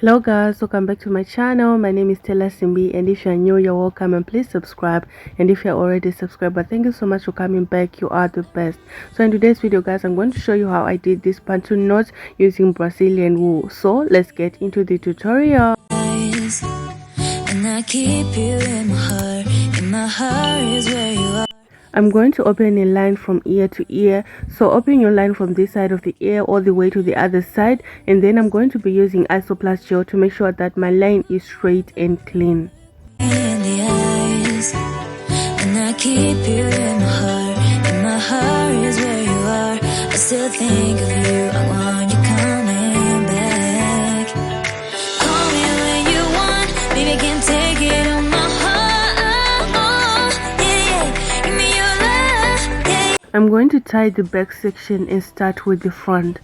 Hello guys, welcome back to my channel. My name is Taylor Simbi, and if you're new, you're welcome, and please subscribe. And if you're already subscribed, thank you so much for coming back. You are the best. So in today's video guys, I'm going to show you how I did this Bantu knot using Brazilian wool. So let's get into the tutorial. And I keep you in my heart is where you are. I'm going to open a line from ear to ear. So open your line from this side of the ear all the way to the other side, and then I'm going to be using Isoplast gel to make sure that my line is straight and clean. In the eyes, and I keep you in my heart is where you are. I still think of you, I want you coming back. Call me when you want, baby, I can take it on my heart. I'm going to tie the back section and start with the front.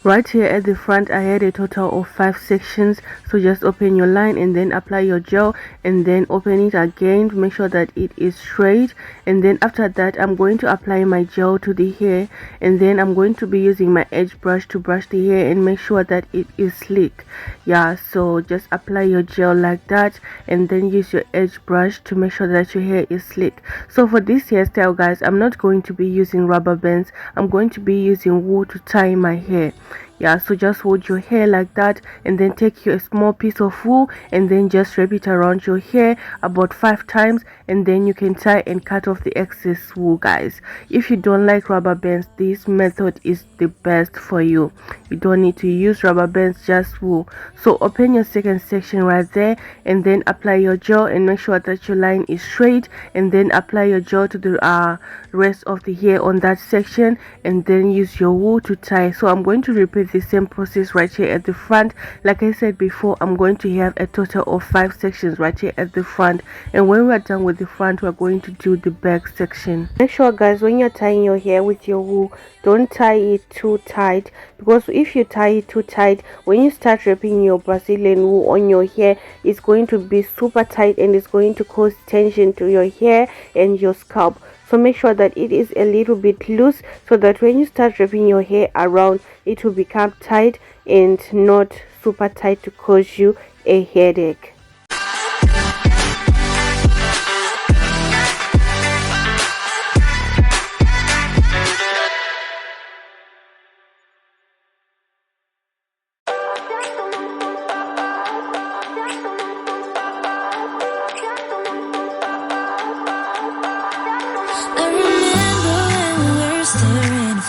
Right here at the front, I had a total of 5 sections. So just open your line and then apply your gel, and then open it again to make sure that it is straight. And then after that, I'm going to apply my gel to the hair, and then I'm going to be using my edge brush to brush the hair and make sure that it is sleek. Yeah, so just apply your gel like that, and then use your edge brush to make sure that your hair is sleek. So for this hairstyle guys, I'm not going to be using rubber bands. I'm going to be using wool to tie my hair. Yeah, so just hold your hair like that, and then take your small piece of wool and then just wrap it around your hair about 5 times, and then you can tie and cut off the excess wool guys. If you don't like rubber bands, this method is the best for you. You don't need to use rubber bands, just wool. So open your second section right there, and then apply your gel and make sure that your line is straight, and then apply your gel to the rest of the hair on that section, and then use your wool to tie. So I'm going to repeat the same process right here at the front. Like I said before, I'm going to have a total of 5 sections right here at the front, and when we're done with the front, we're going to do the back section. Make sure guys, when you're tying your hair with your wool, don't tie it too tight, because if you tie it too tight, when you start wrapping your Brazilian wool on your hair, it's going to be super tight and it's going to cause tension to your hair and your scalp. So make sure that it is a little bit loose, so that when you start wrapping your hair around, it will become tight and not super tight to cause you a headache.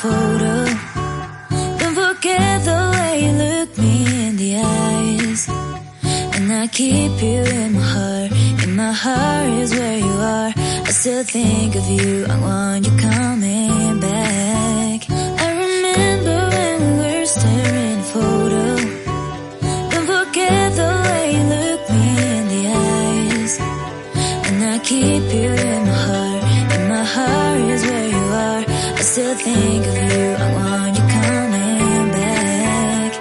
Photo. Don't forget the way you look me in the eyes, and I keep you in my heart is where you are. I still think of you, I want you coming back. I remember when we were staring photo. Don't forget the way you look me in the eyes, and I keep you in my heart is where you are. I still think of you, I want you coming back.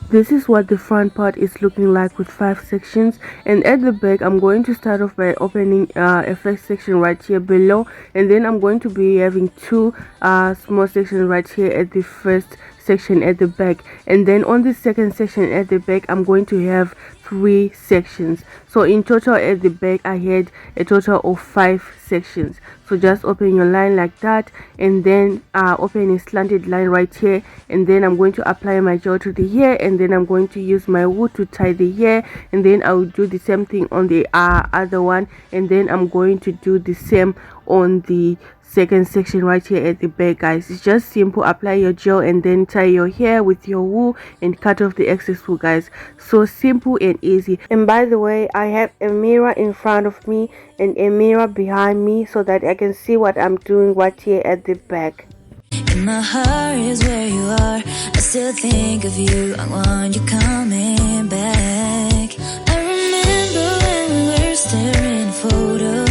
This is what the front part is looking like with 5 sections, and at the back I'm going to start off by opening a first section right here below, and then I'm going to be having 2 small sections right here at the first section at the back, and then on the second section at the back I'm going to have 3 sections. So in total at the back I had a total of 5 sections. So just open your line like that, and then open a slanted line right here, and then I'm going to apply my gel to the hair, and then I'm going to use my wool to tie the hair, and then I will do the same thing on the other one, and then I'm going to do the same on the second section right here at the back guys. It's just simple. Apply your gel and then tie your hair with your wool and cut off the excess wool guys. So simple and easy. And by the way, I have a mirror in front of me and a mirror behind me so that I can see what I'm doing right here at the back. And my heart is where you are. I still think of you, I want you coming back. I remember when we were staring photo.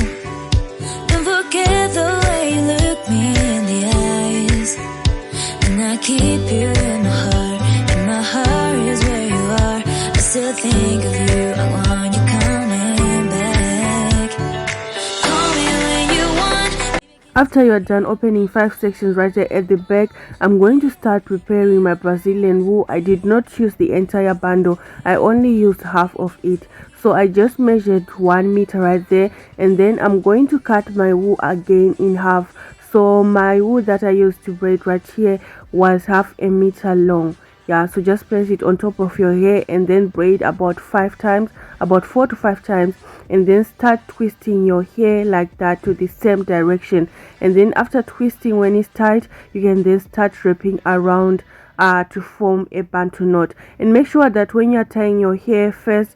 Don't forget the way you look me in the eyes, and I keep you in my heart is where you are. I still think of you, I want you coming back. Call me when you want. After you're done opening 5 sections right there at the back, I'm going to start preparing my Brazilian wool. I did not use the entire bundle, I only used half of it. So I just measured 1 meter right there, and then I'm going to cut my wool again in half. So my wool that I used to braid right here was half a meter long. Yeah, so just place it on top of your hair and then braid about 5 times, about 4 to 5 times, and then start twisting your hair like that to the same direction. And then after twisting, when it's tight, you can then start wrapping around to form a Bantu knot. And make sure that when you're tying your hair first,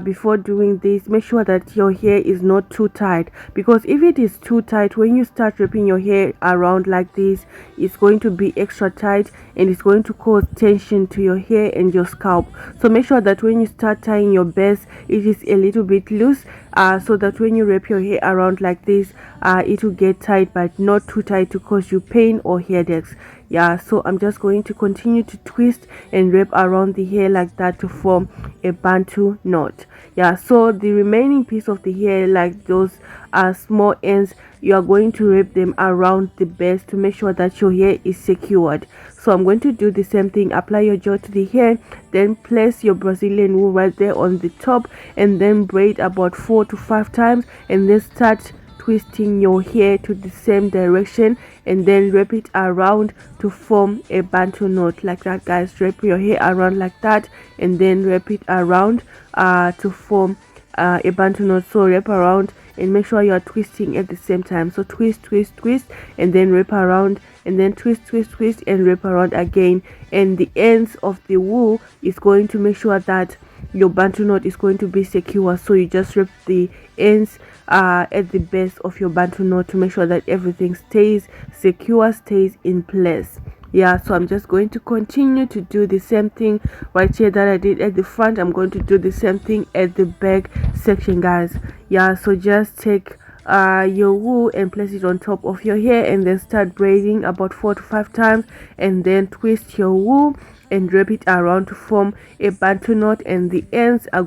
before doing this, make sure that your hair is not too tight, because if it is too tight, when you start wrapping your hair around like this, it's going to be extra tight and it's going to cause tension to your hair and your scalp. So make sure that when you start tying your base, it is a little bit loose, so that when you wrap your hair around like this, it will get tight but not too tight to cause you pain or headaches. Yeah, so I'm just going to continue to twist and wrap around the hair like that to form a Bantu knot. Yeah, so the remaining piece of the hair, like those small ends, you are going to wrap them around the base to make sure that your hair is secured. So I'm going to do the same thing. Apply your gel to the hair, then place your Brazilian wool right there on the top, and then braid about 4 to 5 times, and then start twisting your hair to the same direction, and then wrap it around to form a Bantu knot like that, guys. Wrap your hair around like that and then wrap it around to form a Bantu knot. So wrap around and make sure you are twisting at the same time. So twist, twist, twist, and then wrap around, and then twist, twist, twist, and wrap around again. And the ends of the wool is going to make sure that your Bantu knot is going to be secure. So you just wrap the ends at the base of your Bantu knot to make sure that everything stays secure, stays in place. Yeah, so I'm just going to continue to do the same thing right here that I did at the front. I'm going to do the same thing at the back section, guys. Yeah, so just take your wool and place it on top of your hair, and then start braiding about 4 to 5 times, and then twist your wool and wrap it around to form a Bantu knot. And the ends are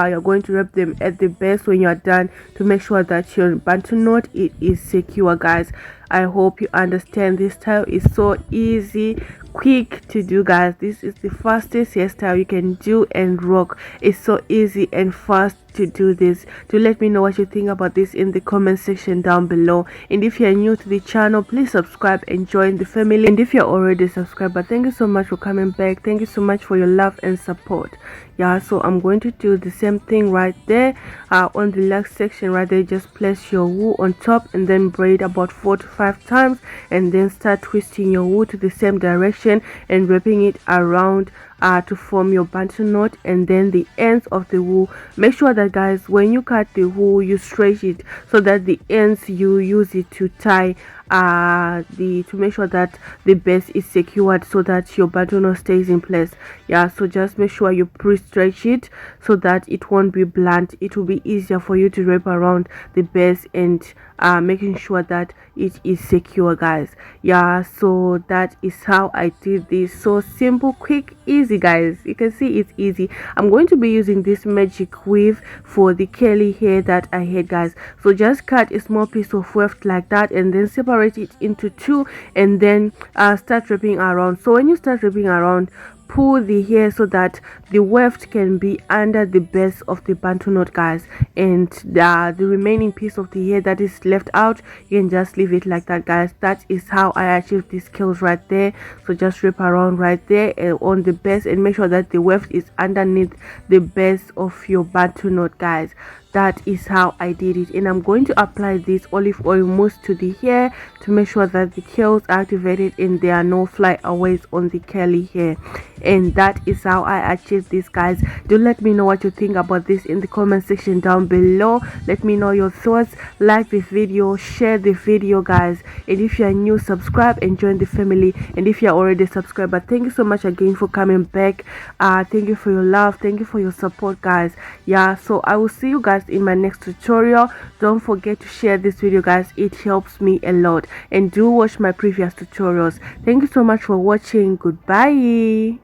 you're going to wrap them at the base when you're done to make sure that your Bantu knot is secure, guys. I hope you understand. This style is so easy, quick to do, guys. This is the fastest hairstyle you can do and rock. It's so easy and fast to do this. Do let me know what you think about this in the comment section down below. And if you're new to the channel, please subscribe and join the family. And if you're already subscribed, thank you so much for coming back. Thank you so much for your love and support. Yeah, so I'm going to do the same thing right there on the last section right there. Just place your wool on top and then braid about 4 to 5 times, and then start twisting your wool to the same direction and wrapping it around to form your Bantu knot. And then the ends of the wool, make sure that, guys, when you cut the wool, you stretch it so that the ends, you use it to tie to make sure that the base is secured so that your Bantu knot stays in place. Yeah, so just make sure you pre-stretch it so that it won't be blunt. It will be easier for you to wrap around the base and making sure that it is secure, guys. Yeah, so that is how I did this. So simple, quick, easy, guys. You can see it's easy. I'm going to be using this magic weave for the curly hair that I had, guys. So just cut a small piece of weft like that, and then separate it into 2, and then start wrapping around. So when you start wrapping around, pull the hair so that the weft can be under the base of the Bantu knot, guys, and the remaining piece of the hair that is left out, you can just leave it like that, guys. That is how I achieved these curls right there. So just wrap around right there on the base, and make sure that the weft is underneath the base of your Bantu knot, guys. That is how I did it. And I'm going to apply this olive oil mousse to the hair to make sure that the curls are activated and there are no flyaways on the curly hair. And that is how I achieved this, guys. Do let me know what you think about this in the comment section down below. Let me know your thoughts. Like this video, share the video, guys. And if you are new, subscribe and join the family. And if you are already subscribed, thank you so much again for coming back. Thank you for your love, thank you for your support, guys. Yeah, so I will see you guys in my next tutorial. Don't forget to share this video, guys. It helps me a lot. And do watch my previous tutorials. Thank you so much for watching. Goodbye.